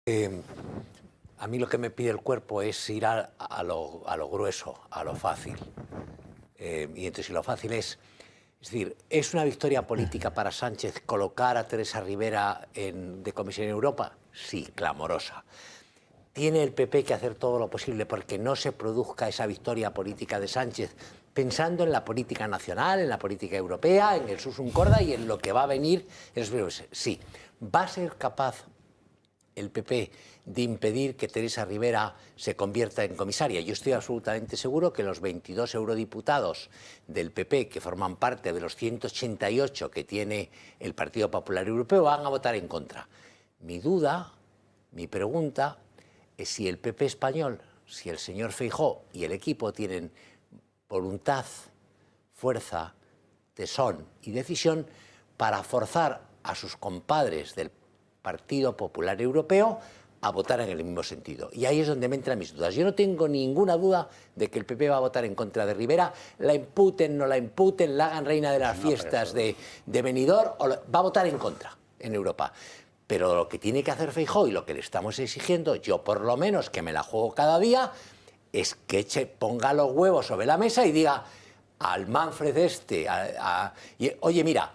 A mí lo que me pide el cuerpo es ir a lo grueso, a lo fácil. Y entonces lo fácil es decir, ¿es una victoria política para Sánchez colocar a Teresa Rivera de comisaria en Europa? Sí, clamorosa. ¿Tiene el PP que hacer todo lo posible porque no se produzca esa victoria política de Sánchez, pensando en la política nacional, en la política europea, en el susum corda y en lo que va a venir en los próximos meses? Sí. ¿Va a ser capaz el PP de impedir que Teresa Rivera se convierta en comisaria? Yo estoy absolutamente seguro que los 22 eurodiputados del PP, que forman parte de los 188 que tiene el Partido Popular Europeo, van a votar en contra. Mi duda, mi pregunta, es si el PP español, si el señor Feijóo y el equipo tienen voluntad, fuerza, tesón y decisión para forzar a sus compadres del Partido Popular Europeo a votar en el mismo sentido. Y ahí es donde me entran mis dudas. Yo no tengo ninguna duda de que el PP va a votar en contra de Rivera, la imputen, no la imputen, la hagan reina de las fiestas de Benidorm, va a votar en contra en Europa. Pero lo que tiene que hacer Feijóo y lo que le estamos exigiendo, yo por lo menos que me la juego cada día, es que ponga los huevos sobre la mesa y diga al Manfred oye, mira,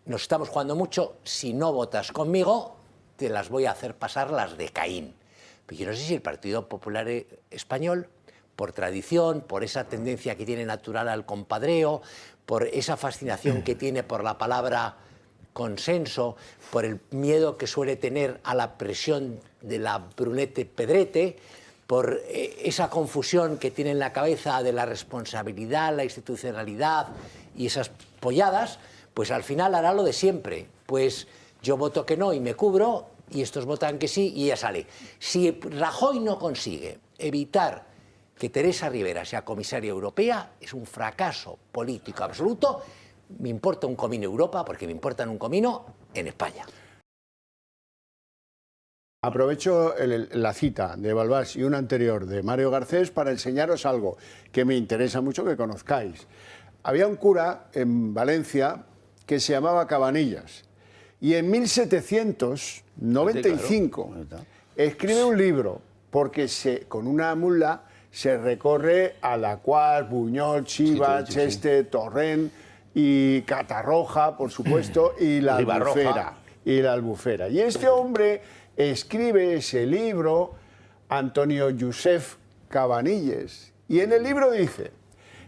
nos estamos jugando mucho, si no votas conmigo, te las voy a hacer pasar las de Caín. Pero yo no sé si el Partido Popular Español, por tradición, por esa tendencia que tiene natural al compadreo, por esa fascinación que tiene por la palabra consenso, por el miedo que suele tener a la presión de la Brunete Pedrete, por esa confusión que tiene en la cabeza de la responsabilidad, la institucionalidad y esas polladas, pues al final hará lo de siempre. Pues yo voto que no y me cubro, y estos votan que sí y ya sale. Si Rajoy no consigue evitar que Teresa Rivera sea comisaria europea, es un fracaso político absoluto. Me importa un comino Europa porque me importa un comino en España. Aprovecho la cita de Balbás y una anterior de Mario Garcés para enseñaros algo que me interesa mucho que conozcáis. Había un cura en Valencia que se llamaba Cabanillas y en 1795 escribe un libro porque con una mula se recorre Alaquàs, Buñol, Chiva, Cheste, Torrent y Catarroja, por supuesto, y la Albufera. Y este hombre escribe ese libro, Antonio Josep Cabanilles, y en el libro dice: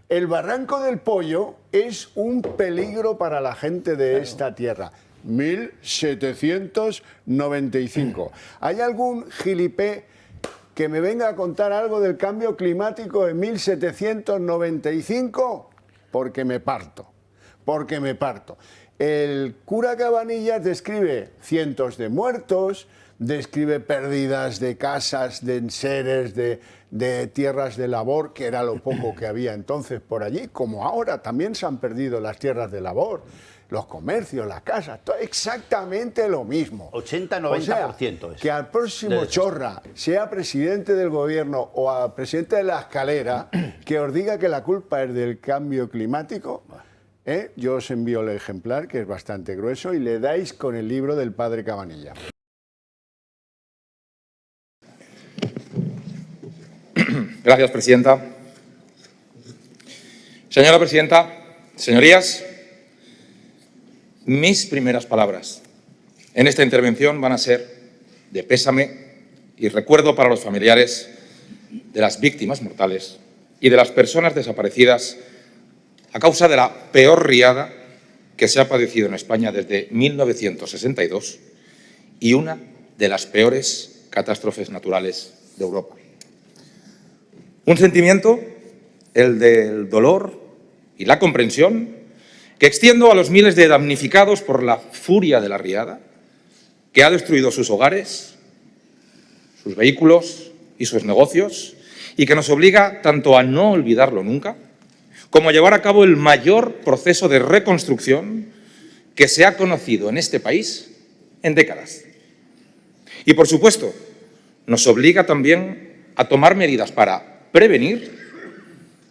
el Barranco del Pollo es un peligro para la gente de esta tierra. 1795. ¿Hay algún gilipé que me venga a contar algo del cambio climático en 1795? Porque me parto. El cura Cabanillas describe cientos de muertos, describe pérdidas de casas, de enseres, de tierras de labor, que era lo poco que había entonces por allí, como ahora también se han perdido las tierras de labor, los comercios, las casas, todo exactamente lo mismo. 80-90%. O sea, que al próximo Chorra sea presidente del gobierno o al presidente de la Escalera, que os diga que la culpa es del cambio climático, yo os envío el ejemplar, que es bastante grueso, y le dais con el libro del padre Cabanilla. Gracias, presidenta. Señora presidenta, señorías, mis primeras palabras en esta intervención van a ser de pésame y recuerdo para los familiares de las víctimas mortales y de las personas desaparecidas a causa de la peor riada que se ha padecido en España desde 1962 y una de las peores catástrofes naturales de Europa. Un sentimiento, el del dolor y la comprensión, que extiendo a los miles de damnificados por la furia de la riada, que ha destruido sus hogares, sus vehículos y sus negocios, y que nos obliga tanto a no olvidarlo nunca, como a llevar a cabo el mayor proceso de reconstrucción que se ha conocido en este país en décadas. Y, por supuesto, nos obliga también a tomar medidas para prevenir,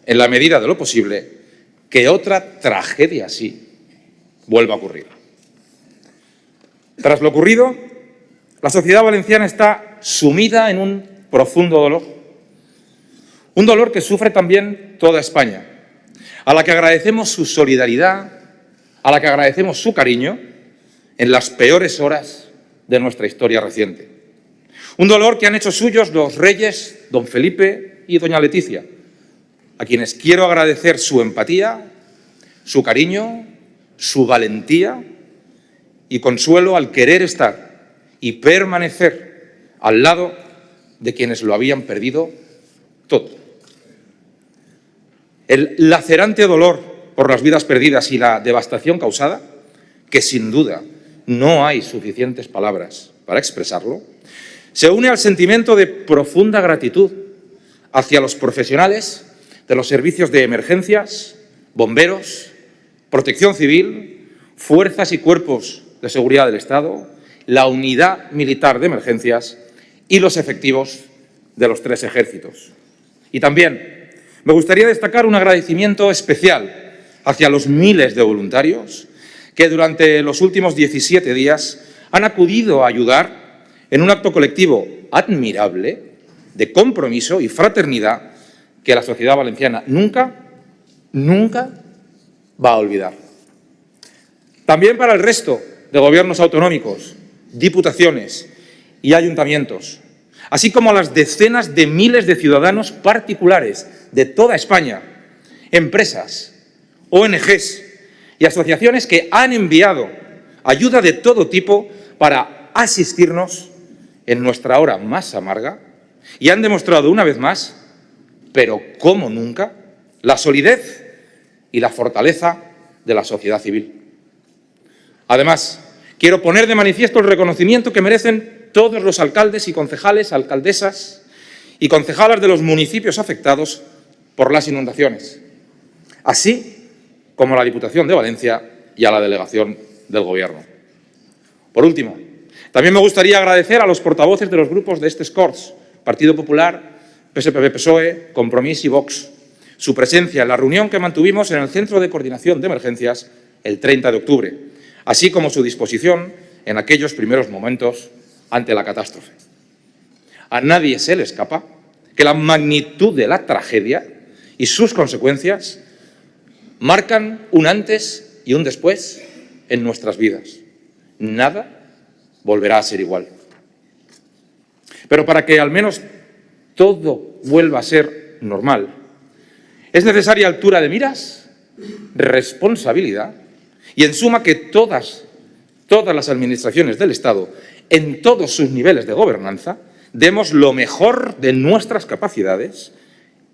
en la medida de lo posible, que otra tragedia así vuelva a ocurrir. Tras lo ocurrido, La sociedad valenciana está sumida en un profundo dolor. Un dolor que sufre también toda España, a la que agradecemos su solidaridad, a la que agradecemos su cariño en las peores horas de nuestra historia reciente. Un dolor que han hecho suyos los reyes don Felipe y doña Leticia, a quienes quiero agradecer su empatía, su cariño, su valentía y consuelo al querer estar y permanecer al lado de quienes lo habían perdido todo. El lacerante dolor por las vidas perdidas y la devastación causada, que sin duda no hay suficientes palabras para expresarlo, se une al sentimiento de profunda gratitud hacia los profesionales de los servicios de emergencias, bomberos, protección civil, fuerzas y cuerpos de seguridad del Estado, la unidad militar de emergencias y los efectivos de los 3 ejércitos. Y también me gustaría destacar un agradecimiento especial hacia los miles de voluntarios que durante los últimos 17 días han acudido a ayudar en un acto colectivo admirable de compromiso y fraternidad que la sociedad valenciana nunca va a olvidar. También para el resto de gobiernos autonómicos, diputaciones y ayuntamientos, así como a las decenas de miles de ciudadanos particulares de toda España, empresas, ONGs y asociaciones que han enviado ayuda de todo tipo para asistirnos en nuestra hora más amarga y han demostrado una vez más, pero como nunca, la solidez y la fortaleza de la sociedad civil. Además, quiero poner de manifiesto el reconocimiento que merecen todos los alcaldes y concejales, alcaldesas y concejalas de los municipios afectados por las inundaciones, así como a la Diputación de Valencia y a la delegación del Gobierno. Por último, también me gustaría agradecer a los portavoces de los grupos de estos Corts, Partido Popular, PSPB-PSOE, Compromís y Vox, su presencia en la reunión que mantuvimos en el Centro de Coordinación de Emergencias el 30 de octubre, así como su disposición en aquellos primeros momentos ante la catástrofe. A nadie se le escapa que la magnitud de la tragedia y sus consecuencias marcan un antes y un después en nuestras vidas. Nada volverá a ser igual. Pero para que al menos todo vuelva a ser normal, es necesaria altura de miras, responsabilidad y, en suma, que todas las administraciones del Estado, en todos sus niveles de gobernanza, demos lo mejor de nuestras capacidades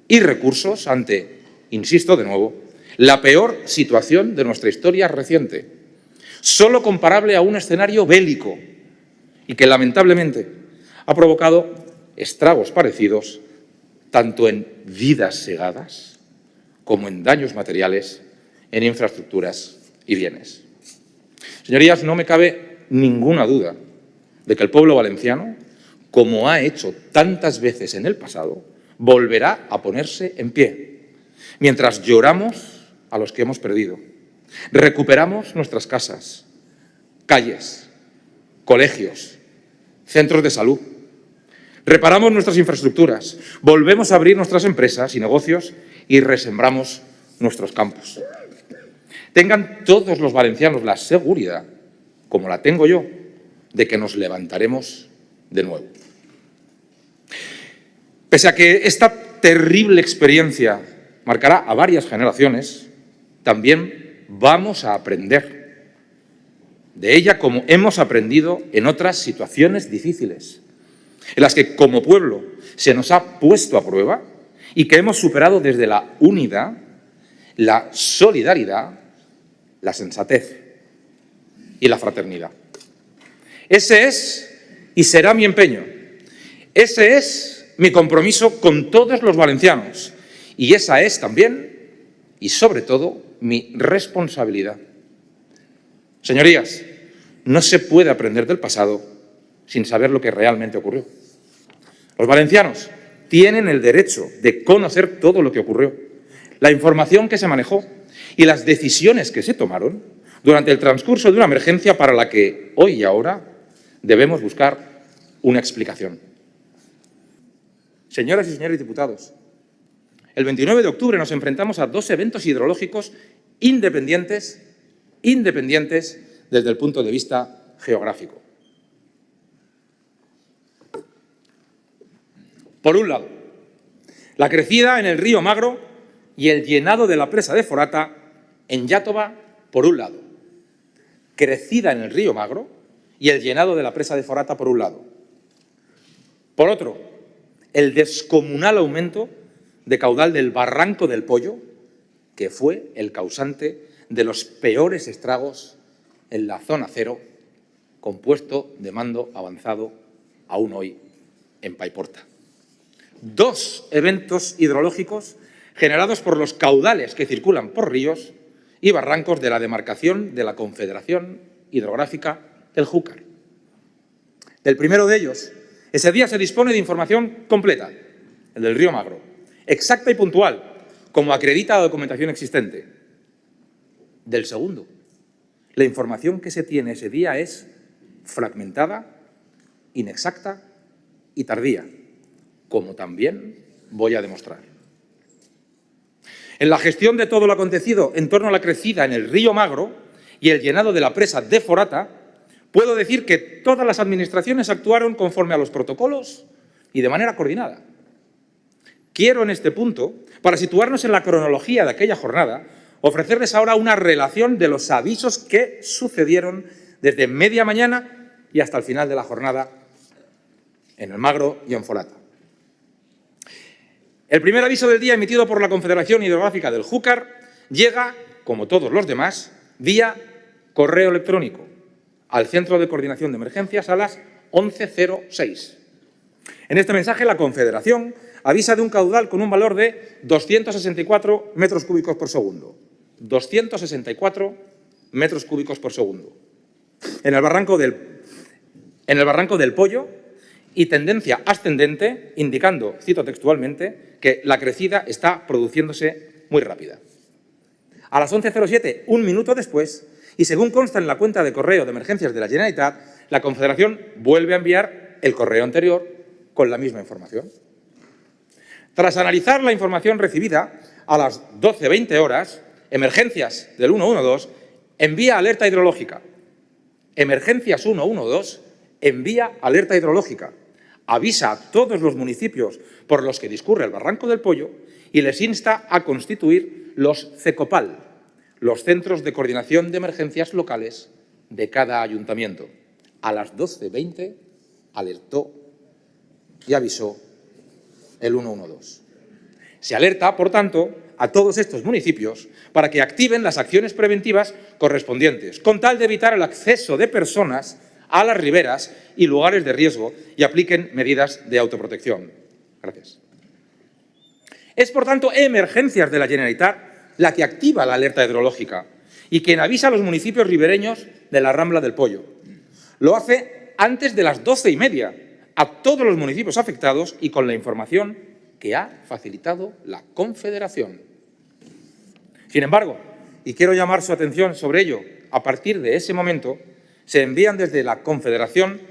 y recursos ante, insisto de nuevo, la peor situación de nuestra historia reciente, solo comparable a un escenario bélico y que, lamentablemente, ha provocado estragos parecidos tanto en vidas segadas como en daños materiales, en infraestructuras y bienes. Señorías, no me cabe ninguna duda de que el pueblo valenciano, como ha hecho tantas veces en el pasado, volverá a ponerse en pie, mientras lloramos a los que hemos perdido, recuperamos nuestras casas, calles, colegios, centros de salud, reparamos nuestras infraestructuras, volvemos a abrir nuestras empresas y negocios y resembramos nuestros campos. Tengan todos los valencianos la seguridad, como la tengo yo, de que nos levantaremos de nuevo. Pese a que esta terrible experiencia marcará a varias generaciones, también vamos a aprender de ella como hemos aprendido en otras situaciones difíciles, en las que como pueblo se nos ha puesto a prueba y que hemos superado desde la unidad, la solidaridad, la sensatez y la fraternidad. Ese es y será mi empeño. Ese es mi compromiso con todos los valencianos y esa es también y sobre todo mi responsabilidad. Señorías, no se puede aprender del pasado sin saber lo que realmente ocurrió. Los valencianos tienen el derecho de conocer todo lo que ocurrió, la información que se manejó y las decisiones que se tomaron durante el transcurso de una emergencia para la que hoy y ahora debemos buscar una explicación. Señoras y señores diputados, el 29 de octubre nos enfrentamos a dos eventos hidrológicos independientes desde el punto de vista geográfico. Por un lado, la crecida en el río Magro y el llenado de la presa de Forata en Iàtova, por un lado. Crecida en el río Magro y el llenado de la presa de Forata, por un lado. Por otro, el descomunal aumento de caudal del Barranco del Pollo, que fue el causante de los peores estragos en la zona cero, con puesto de mando avanzado aún hoy en Paiporta. Dos eventos hidrológicos generados por los caudales que circulan por ríos y barrancos de la demarcación de la Confederación Hidrográfica del Júcar. Del primero de ellos, ese día se dispone de información completa, el del río Magro, exacta y puntual, como acredita la documentación existente. Del segundo, la información que se tiene ese día es fragmentada, inexacta y tardía, como también voy a demostrar. En la gestión de todo lo acontecido en torno a la crecida en el río Magro y el llenado de la presa de Forata, puedo decir que todas las administraciones actuaron conforme a los protocolos y de manera coordinada. Quiero en este punto, para situarnos en la cronología de aquella jornada, ofrecerles ahora una relación de los avisos que sucedieron desde media mañana y hasta el final de la jornada en el Magro y en Forata. El primer aviso del día emitido por la Confederación Hidrográfica del Júcar llega, como todos los demás, vía correo electrónico al Centro de Coordinación de Emergencias a las 11:06. En este mensaje, la Confederación avisa de un caudal con un valor de 264 metros cúbicos por segundo. 264 metros cúbicos por segundo. En el Barranco del Pollo y tendencia ascendente, indicando, cito textualmente, que la crecida está produciéndose muy rápida. A las 11:07, un minuto después, y según consta en la cuenta de correo de emergencias de la Generalitat, la Confederación vuelve a enviar el correo anterior con la misma información. Tras analizar la información recibida, a las 12:20 horas, Emergencias del 112 envía alerta hidrológica. Emergencias 112 envía alerta hidrológica. Avisa a todos los municipios por los que discurre el Barranco del Pollo y les insta a constituir los CECOPAL, los Centros de Coordinación de Emergencias Locales de cada ayuntamiento. A las 12:20 alertó y avisó el 112. Se alerta, por tanto, a todos estos municipios para que activen las acciones preventivas correspondientes, con tal de evitar el acceso de personas a las riberas y lugares de riesgo y apliquen medidas de autoprotección. Gracias. Es, por tanto, Emergencias de la Generalitat la que activa la alerta hidrológica y quien avisa a los municipios ribereños de la Rambla del Pollo. Lo hace antes de las 12:30 a todos los municipios afectados y con la información que ha facilitado la Confederación. Sin embargo, y quiero llamar su atención sobre ello, a partir de ese momento se envían desde la Confederación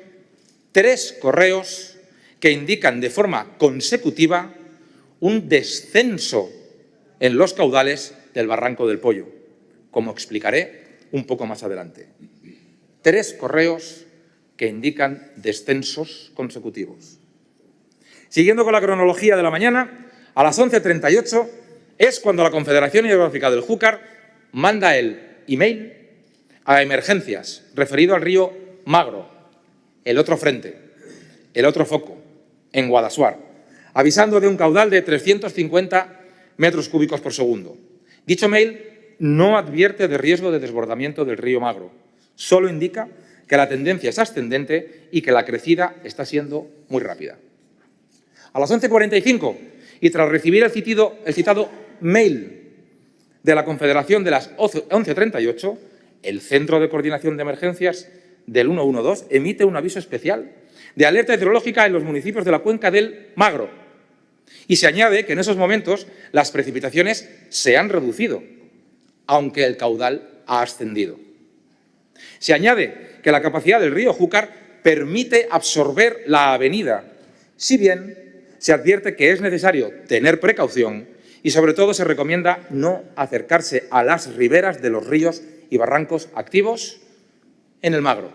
3 correos que indican de forma consecutiva un descenso en los caudales del Barranco del Pollo, como explicaré un poco más adelante. 3 correos que indican descensos consecutivos. Siguiendo con la cronología de la mañana, a las 11:38 es cuando la Confederación Hidrográfica del Júcar manda el email a Emergencias referido al río Magro, el otro frente, el otro foco, en Guadassuar, avisando de un caudal de 350 metros cúbicos por segundo. Dicho mail no advierte de riesgo de desbordamiento del río Magro, solo indica que la tendencia es ascendente y que la crecida está siendo muy rápida. A las 11:45, y tras recibir el citado mail de la Confederación de las 11:38, el Centro de Coordinación de Emergencias del 112 emite un aviso especial de alerta hidrológica en los municipios de la cuenca del Magro. Y se añade que en esos momentos las precipitaciones se han reducido, aunque el caudal ha ascendido. Se añade que la capacidad del río Júcar permite absorber la avenida, si bien se advierte que es necesario tener precaución y, sobre todo, se recomienda no acercarse a las riberas de los ríos y barrancos activos en el Magro.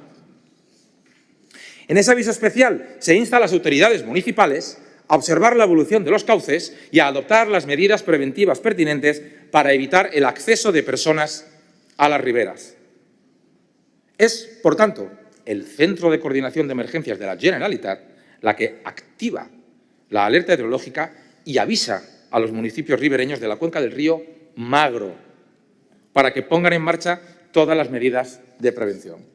En ese aviso especial se insta a las autoridades municipales a observar la evolución de los cauces y a adoptar las medidas preventivas pertinentes para evitar el acceso de personas a las riberas. Es, por tanto, el Centro de Coordinación de Emergencias de la Generalitat la que activa la alerta hidrológica y avisa a los municipios ribereños de la cuenca del río Magro para que pongan en marcha todas las medidas de prevención.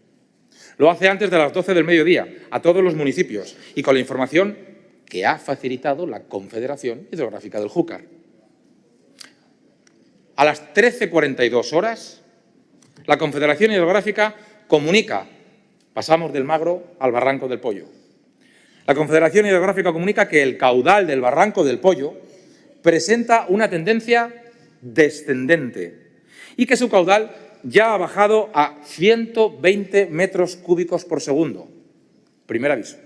Lo hace antes de las 12 del mediodía a todos los municipios y con la información que ha facilitado la Confederación Hidrográfica del Júcar. A las 13:42 horas, la Confederación Hidrográfica comunica, pasamos del Magro al Barranco del Pollo. La Confederación Hidrográfica comunica que el caudal del Barranco del Pollo presenta una tendencia descendente y que su caudal ya ha bajado a 120 metros cúbicos por segundo. Primer aviso,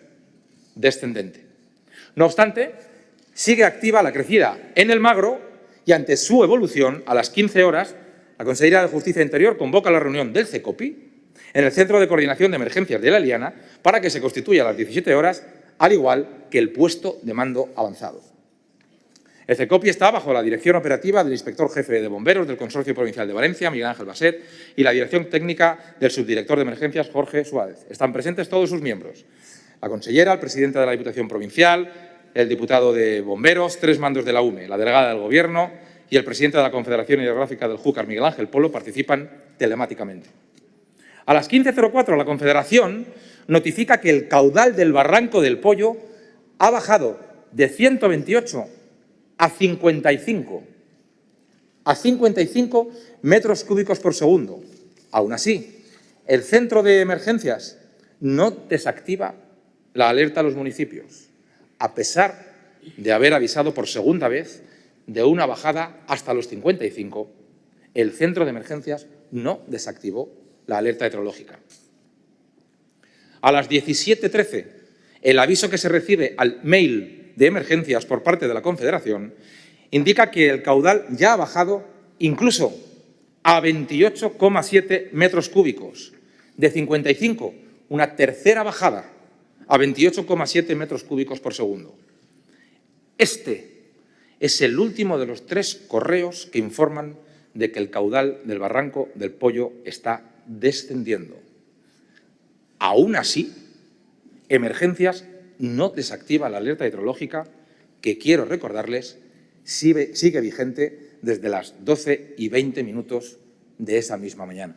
descendente. No obstante, sigue activa la crecida en el Magro y ante su evolución, a las 15 horas, la Consejería de Justicia e Interior convoca la reunión del CECOPI en el Centro de Coordinación de Emergencias de la Eliana para que se constituya a las 17 horas, al igual que el puesto de mando avanzado. El CECOPI está bajo la dirección operativa del inspector jefe de bomberos del Consorcio Provincial de Valencia, Miguel Ángel Baset, y la dirección técnica del subdirector de emergencias, Jorge Suárez. Están presentes todos sus miembros: la consellera, el presidente de la Diputación Provincial, el diputado de bomberos, 3 mandos de la UME, la delegada del Gobierno y el presidente de la Confederación Hidrográfica del Júcar, Miguel Ángel Polo, participan telemáticamente. A las 15:04 la Confederación notifica que el caudal del Barranco del Pollo ha bajado de 128 a 55 metros cúbicos por segundo. Aún así, el Centro de Emergencias no desactiva la alerta a los municipios, a pesar de haber avisado por segunda vez de una bajada hasta los 55, el Centro de Emergencias no desactivó la alerta hidrológica. A las 17:13, el aviso que se recibe al mail de emergencias por parte de la Confederación indica que el caudal ya ha bajado incluso a 28,7 metros cúbicos. De 55, una tercera bajada a 28,7 metros cúbicos por segundo. Este es el último de los 3 correos que informan de que el caudal del Barranco del Pollo está descendiendo. Aún así, Emergencias no desactiva la alerta hidrológica que, quiero recordarles, sigue vigente desde las 12:20 de esa misma mañana.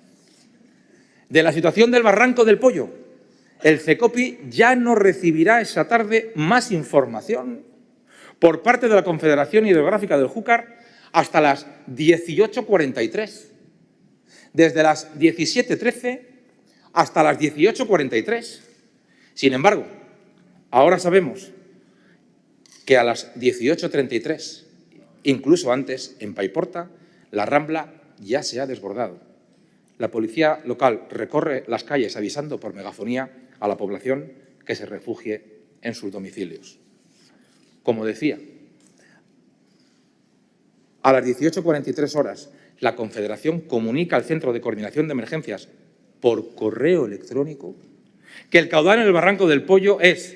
De la situación del Barranco del Pollo, el CECOPI ya no recibirá esa tarde más información por parte de la Confederación Hidrográfica del Júcar hasta las 18:43. Desde las 17:13 hasta las 18:43. Sin embargo, ahora sabemos que a las 18:33, incluso antes, en Paiporta, la Rambla ya se ha desbordado. La policía local recorre las calles avisando por megafonía a la población que se refugie en sus domicilios. Como decía, a las 18:43 horas, la Confederación comunica al Centro de Coordinación de Emergencias por correo electrónico que el caudal en el Barranco del Pollo es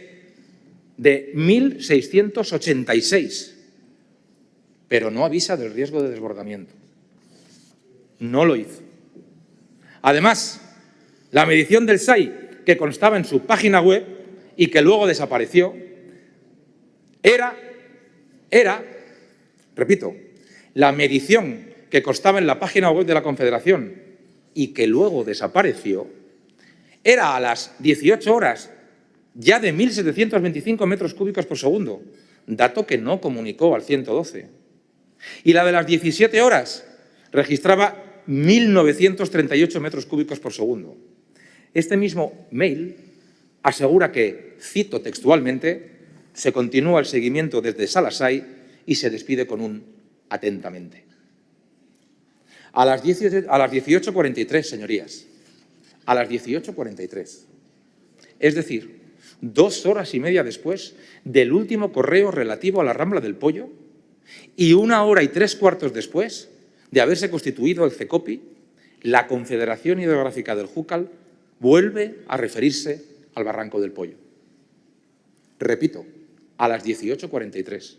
de 1.686, pero no avisa del riesgo de desbordamiento. No lo hizo. Además, la medición del SAI, que constaba en su página web y que luego desapareció, repito, la medición que constaba en la página web de la Confederación y que luego desapareció, era a las 18 horas ya de 1.725 metros cúbicos por segundo, dato que no comunicó al 112. Y la de las 17 horas registraba 1.938 metros cúbicos por segundo. Este mismo mail asegura que, cito textualmente, se continúa el seguimiento desde Salasai y se despide con un atentamente. A las 18:43, señorías, a las 18:43, es decir, 2 horas y media después del último correo relativo a la Rambla del Pollo y 1 hora y 3/4 después de haberse constituido el CECOPI, la Confederación Hidrográfica del Júcar vuelve a referirse al Barranco del Pollo. Repito, a las 18:43,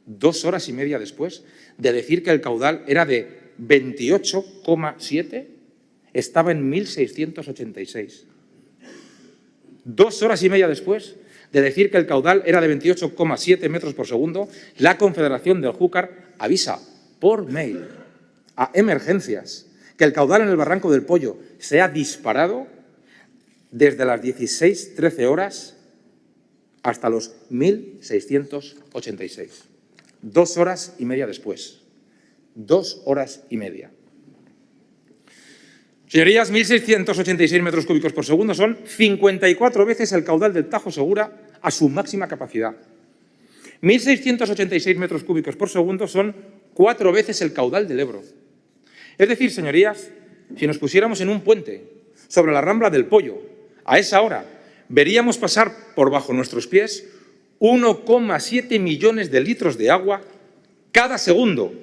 2 horas y media después de decir que el caudal era de 28,7, estaba en 1.686. 2 horas y media después de decir que el caudal era de 28,7 metros por segundo, la Confederación del Júcar avisa por mail a Emergencias que el caudal en el Barranco del Pollo se ha disparado desde las 16:13 horas hasta los 1.686. 2 horas y media después. 2 horas y media. Señorías, 1.686 metros cúbicos por segundo son 54 veces el caudal del Tajo Segura a su máxima capacidad. 1.686 metros cúbicos por segundo son 4 veces el caudal del Ebro. Es decir, señorías, si nos pusiéramos en un puente sobre la Rambla del Pollo, a esa hora veríamos pasar por bajo nuestros pies 1,7 millones de litros de agua cada segundo.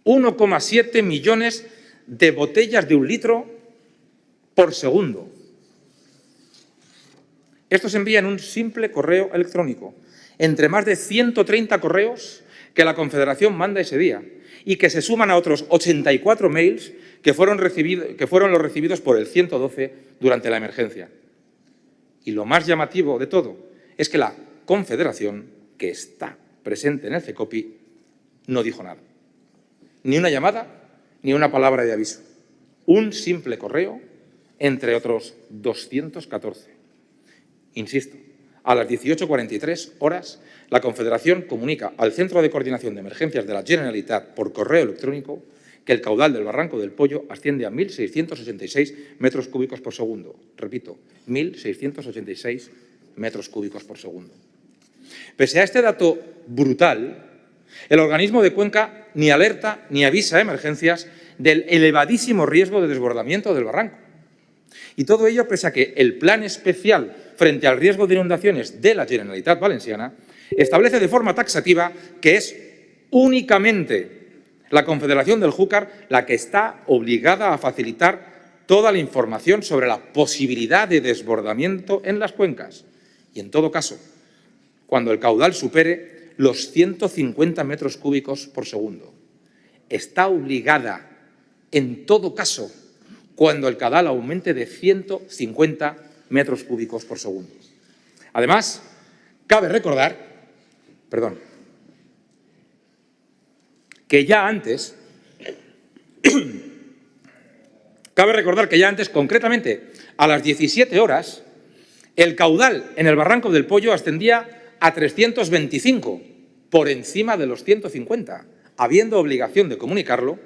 1,7 millones de botellas de 1 litro por segundo. Esto se envía en un simple correo electrónico, entre más de 130 correos que la Confederación manda ese día y que se suman a otros 84 mails que fueron los recibidos por el 112 durante la emergencia. Y lo más llamativo de todo es que la Confederación, que está presente en el CECOPI, no dijo nada. Ni una llamada, ni una palabra de aviso. Un simple correo entre otros 214. Insisto, a las 18:43 horas, la Confederación comunica al Centro de Coordinación de Emergencias de la Generalitat por correo electrónico que el caudal del Barranco del Pollo asciende a 1.686 metros cúbicos por segundo. Repito, 1.686 metros cúbicos por segundo. Pese a este dato brutal, el organismo de Cuenca ni alerta ni avisa a Emergencias del elevadísimo riesgo de desbordamiento del barranco. Y todo ello pese a que el Plan Especial frente al riesgo de inundaciones de la Generalitat Valenciana establece de forma taxativa que es únicamente la Confederación del Júcar la que está obligada a facilitar toda la información sobre la posibilidad de desbordamiento en las cuencas. Y en todo caso, cuando el caudal supere los 150 metros cúbicos por segundo. Está obligada, en todo caso, cuando el caudal aumente de 150 metros cúbicos por segundo. Además, cabe recordar, que ya antes, concretamente a las 17 horas, el caudal en el Barranco del Pollo ascendía a 325, por encima de los 150, habiendo obligación de comunicarlo,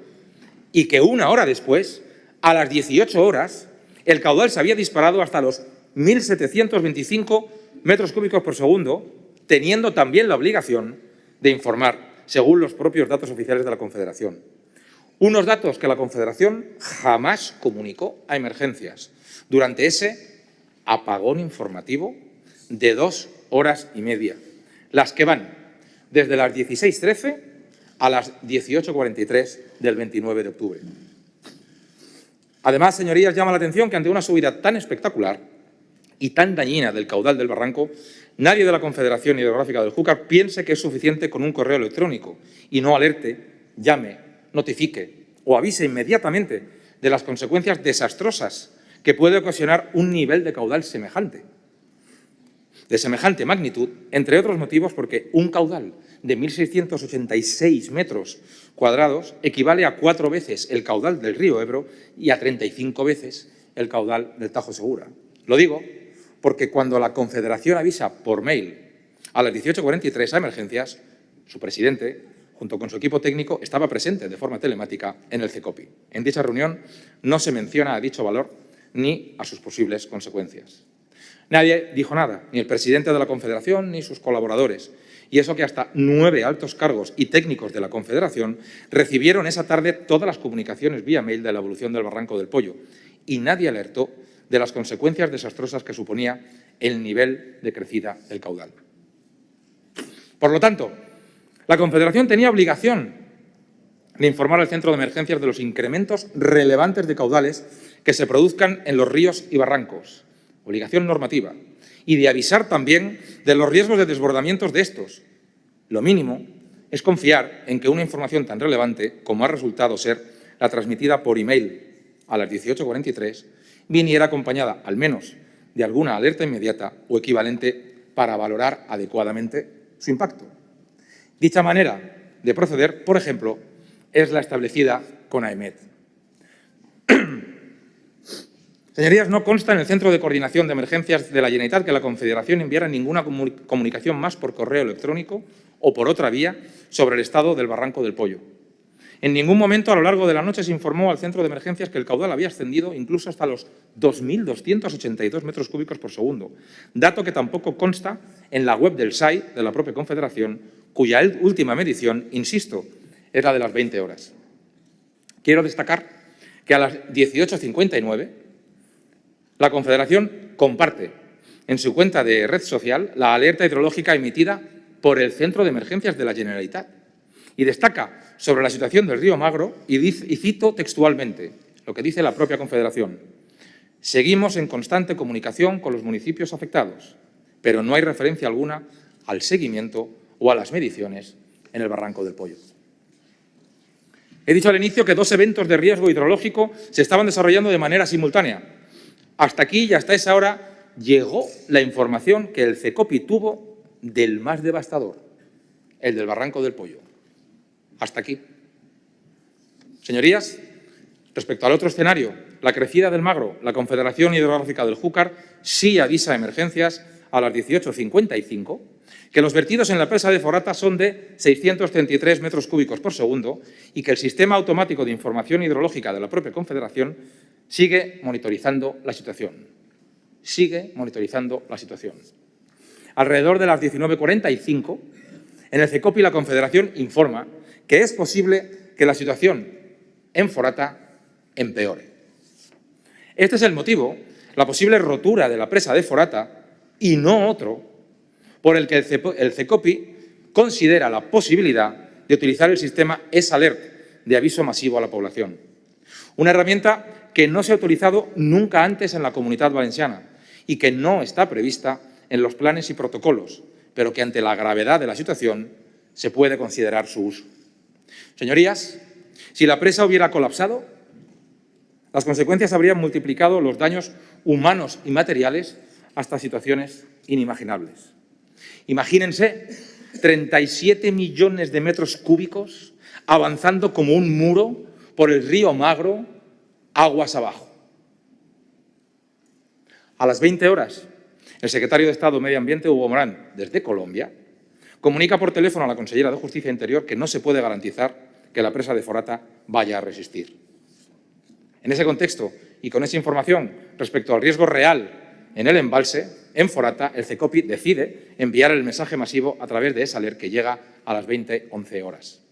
y que 1 hora después, a las 18 horas, el caudal se había disparado hasta los 1.725 metros cúbicos por segundo, teniendo también la obligación de informar, según los propios datos oficiales de la Confederación. Unos datos que la Confederación jamás comunicó a Emergencias durante ese apagón informativo de 2 horas y media, las que van desde las 16:13 a las 18:43 del 29 de octubre. Además, señorías, llama la atención que ante una subida tan espectacular y tan dañina del caudal del barranco, nadie de la Confederación Hidrográfica del Júcar piense que es suficiente con un correo electrónico y no alerte, llame, notifique o avise inmediatamente de las consecuencias desastrosas que puede ocasionar un nivel de caudal semejante. De semejante magnitud, entre otros motivos porque un caudal de 1.686 metros cuadrados equivale a 4 veces el caudal del río Ebro y a 35 veces el caudal del Tajo Segura. Lo digo porque cuando la Confederación avisa por mail a las 18:43 a Emergencias, su presidente, junto con su equipo técnico, estaba presente de forma telemática en el CECOPI. En dicha reunión no se menciona a dicho valor ni a sus posibles consecuencias. Nadie dijo nada, ni el presidente de la Confederación ni sus colaboradores. Y eso que hasta 9 altos cargos y técnicos de la Confederación recibieron esa tarde todas las comunicaciones vía mail de la evolución del Barranco del Pollo. Y nadie alertó de las consecuencias desastrosas que suponía el nivel de crecida del caudal. Por lo tanto, la Confederación tenía obligación de informar al Centro de Emergencias de los incrementos relevantes de caudales que se produzcan en los ríos y barrancos, obligación normativa, y de avisar también de los riesgos de desbordamientos de estos. Lo mínimo es confiar en que una información tan relevante como ha resultado ser la transmitida por email a las 18:43 viniera acompañada, al menos, de alguna alerta inmediata o equivalente para valorar adecuadamente su impacto. Dicha manera de proceder, por ejemplo, es la establecida con AEMET. Señorías, no consta en el Centro de Coordinación de Emergencias de la Generalitat que la Confederación enviara ninguna comunicación más por correo electrónico o por otra vía sobre el estado del Barranco del Pollo. En ningún momento a lo largo de la noche se informó al Centro de Emergencias que el caudal había ascendido incluso hasta los 2.282 metros cúbicos por segundo, dato que tampoco consta en la web del SAI de la propia Confederación, cuya última medición, insisto, es la de las 20 horas. Quiero destacar que a las 18:59 la Confederación comparte en su cuenta de red social la alerta hidrológica emitida por el Centro de Emergencias de la Generalitat y destaca sobre la situación del río Magro y cito textualmente lo que dice la propia Confederación. Seguimos en constante comunicación con los municipios afectados, pero no hay referencia alguna al seguimiento o a las mediciones en el Barranco del Pollo. He dicho al inicio que 2 eventos de riesgo hidrológico se estaban desarrollando de manera simultánea. Hasta aquí y hasta esa hora llegó la información que el CECOPI tuvo del más devastador, el del Barranco del Pollo. Hasta aquí. Señorías, respecto al otro escenario, la crecida del Magro, la Confederación Hidrográfica del Júcar sí avisa a emergencias a las 18:55 que los vertidos en la presa de Forata son de 633 metros cúbicos por segundo y que el Sistema Automático de Información Hidrológica de la propia Confederación sigue monitorizando la situación. Sigue monitorizando la situación. Alrededor de las 19:45, en el CECOPI la Confederación informa que es posible que la situación en Forata empeore. Este es el motivo, la posible rotura de la presa de Forata y no otro, por el que el CECOPI considera la posibilidad de utilizar el sistema ESALERT de aviso masivo a la población. Una herramienta que no se ha utilizado nunca antes en la Comunidad Valenciana y que no está prevista en los planes y protocolos, pero que ante la gravedad de la situación se puede considerar su uso. Señorías, si la presa hubiera colapsado, las consecuencias habrían multiplicado los daños humanos y materiales hasta situaciones inimaginables. Imagínense 37 millones de metros cúbicos avanzando como un muro por el río Magro, aguas abajo. A las 20 horas, el secretario de Estado de Medio Ambiente, Hugo Morán, desde Colombia, comunica por teléfono a la consellera de Justicia e Interior que no se puede garantizar que la presa de Forata vaya a resistir. En ese contexto y con esa información respecto al riesgo real en el embalse, en Forata, el CECOPI decide enviar el mensaje masivo a través de ESALERT que llega a las 20:11 horas.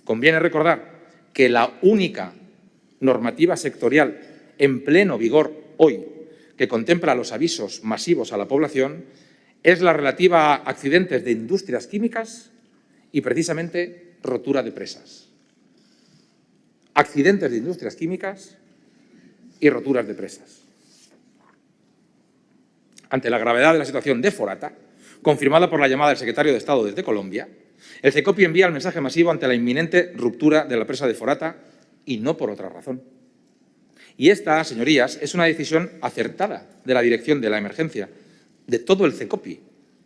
Conviene recordar que la única normativa sectorial en pleno vigor hoy que contempla los avisos masivos a la población es la relativa a accidentes de industrias químicas y, precisamente, rotura de presas. Accidentes de industrias químicas y roturas de presas. Ante la gravedad de la situación de Forata, confirmada por la llamada del secretario de Estado desde Colombia, el CECOPI envía el mensaje masivo ante la inminente ruptura de la presa de Forata y no por otra razón. Y esta, señorías, es una decisión acertada de la dirección de la emergencia, de todo el CECOPI,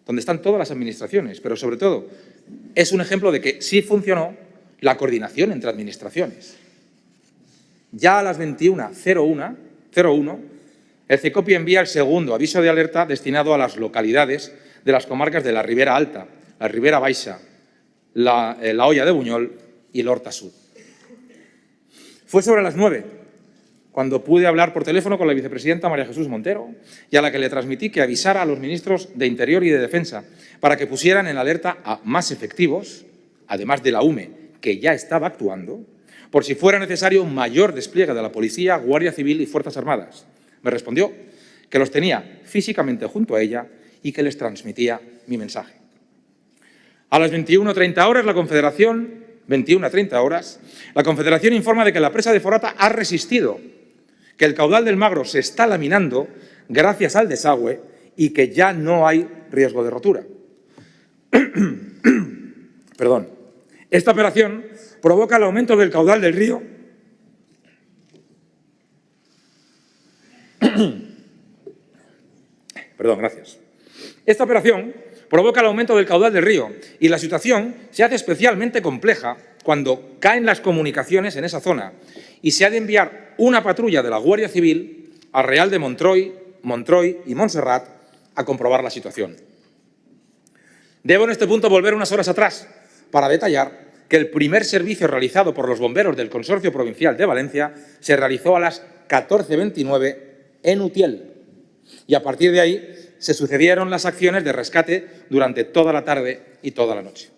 donde están todas las administraciones, pero sobre todo es un ejemplo de que sí funcionó la coordinación entre administraciones. Ya a las 21:01, el CECOPI envía el segundo aviso de alerta destinado a las localidades de las comarcas de la Ribera Alta, la Ribera Baixa, la Hoya de Buñol y el Horta Sud. Fue sobre las 9 cuando pude hablar por teléfono con la vicepresidenta María Jesús Montero y a la que le transmití que avisara a los ministros de Interior y de Defensa para que pusieran en alerta a más efectivos, además de la UME, que ya estaba actuando, por si fuera necesario un mayor despliegue de la Policía, Guardia Civil y Fuerzas Armadas, Me respondió que los tenía físicamente junto a ella y que les transmitía mi mensaje. A las 21:30 horas, la Confederación informa de que la presa de Forata ha resistido, que el caudal del Magro se está laminando gracias al desagüe y que ya no hay riesgo de rotura. Perdón. Esta operación provoca el aumento del caudal del río Esta operación provoca el aumento del caudal del río y la situación se hace especialmente compleja cuando caen las comunicaciones en esa zona y se ha de enviar una patrulla de la Guardia Civil a Real de Montroi y Montserrat a comprobar la situación. Debo en este punto volver unas horas atrás para detallar que el primer servicio realizado por los bomberos del Consorcio Provincial de Valencia se realizó a las 14:29 en Utiel y a partir de ahí se sucedieron las acciones de rescate durante toda la tarde y toda la noche.